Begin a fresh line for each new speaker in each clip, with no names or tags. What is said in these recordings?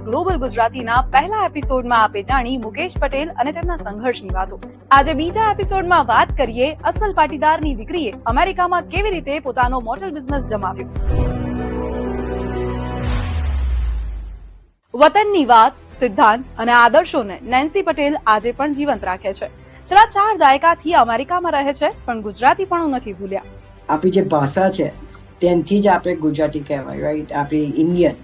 Global ગુજરાતીના પહેલા એપિસોડમાં આપે જાણી મુકેશ પટેલ અને તેમના સંઘર્ષની વાતો. આજે બીજા એપિસોડમાં વાત કરીએ અસલ પાટીદારની દીકરીએ અમેરિકામાં કેવી રીતે પોતાનો મોટલ બિઝનેસ જમાવ્યો. વતનની વાત, સિદ્ધાંત અને આદર્શોને નેન્સી પટેલ આજે પણ જીવંત રાખે છે. છેલ્લા 4 દાયકાથી અમેરિકામાં રહે છે, પણ ગુજરાતી પણ નથી ભૂલ્યા.
આપણી જે ભાષા છે તેનથી જ આપણે ગુજરાતી કહેવાય, રાઈટ? આપણી ઇન્ડિયન.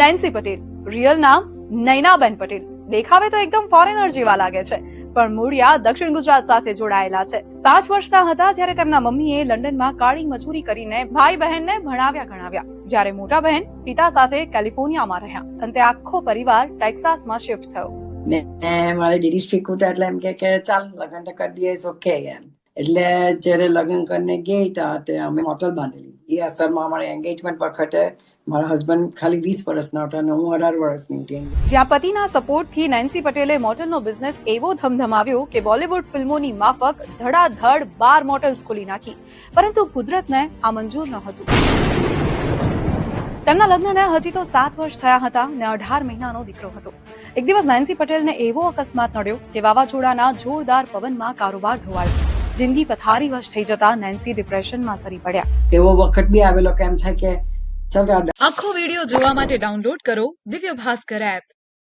નેન્સી પટેલ, રિયલ નામ નૈનાબેન પટેલ. દેખાવે તો એકદમ ફોરેનર જેવા લાગે છે, પણ મૂળિયા દક્ષિણ ગુજરાત સાથે જોડાયેલા છે. 5 વર્ષના હતા જ્યારે તેમના મમ્મીએ લંડનમાં કાળી મજૂરી કરીને ભાઈ બહેનને ભણાવ્યા ગણાવ્યા. જ્યારે મોટા બહેન પિતા સાથે કેલિફોર્નિયામાં રહ્યા. અંતે આખો પરિવાર ટેક્સાસમાં શિફ્ટ થયો.
ને મારે દીદી સ્ટ્રીક હતા એટલે એમ કે ચાલ લગ્ન તો કરી દઈએ, ઓકે એમ. એટલે જયારે લગ્ન કરીને ગઈ તો અમે હોટલ બાંધેલી. એ અસરમાં અમારે એન્ગેજમેન્ટ વખતે મારા હસબન્ડ ખાલી 20 વર્ષના હતા અને હું 18 વર્ષની હતી.
જ્યાં પતિના સપોર્ટથી નેન્સી પટેલે મોટલનો બિઝનેસ એવો ધમધમાવ્યો કે બોલિવૂડ ફિલ્મોની માફક ધડાધડ 12 મોટલ્સ ખોલી નાખી. પરંતુ કુદરતને આ મંજૂર ન હતું. તેમના લગ્નને હજી તો 7 વર્ષ થયા હતા ને 18 મહિનાનો દીકરો હતો. એક દિવસ નેન્સી પટેલને એવો અકસ્માત નડ્યો કે વાવાઝોડાના જોરદાર પવનમાં કારોબાર ધોવાયો. જિંદગી પથારીવશ થઈ જતા નેન્સી ડિપ્રેશનમાં સરી પડ્યા.
એવો વખત બી આવેલો કે એમ થાય કે ચાલ.
આખો વિડિયો જોવા માટે ડાઉનલોડ કરો દિવ્ય ભાસ્કર એપ.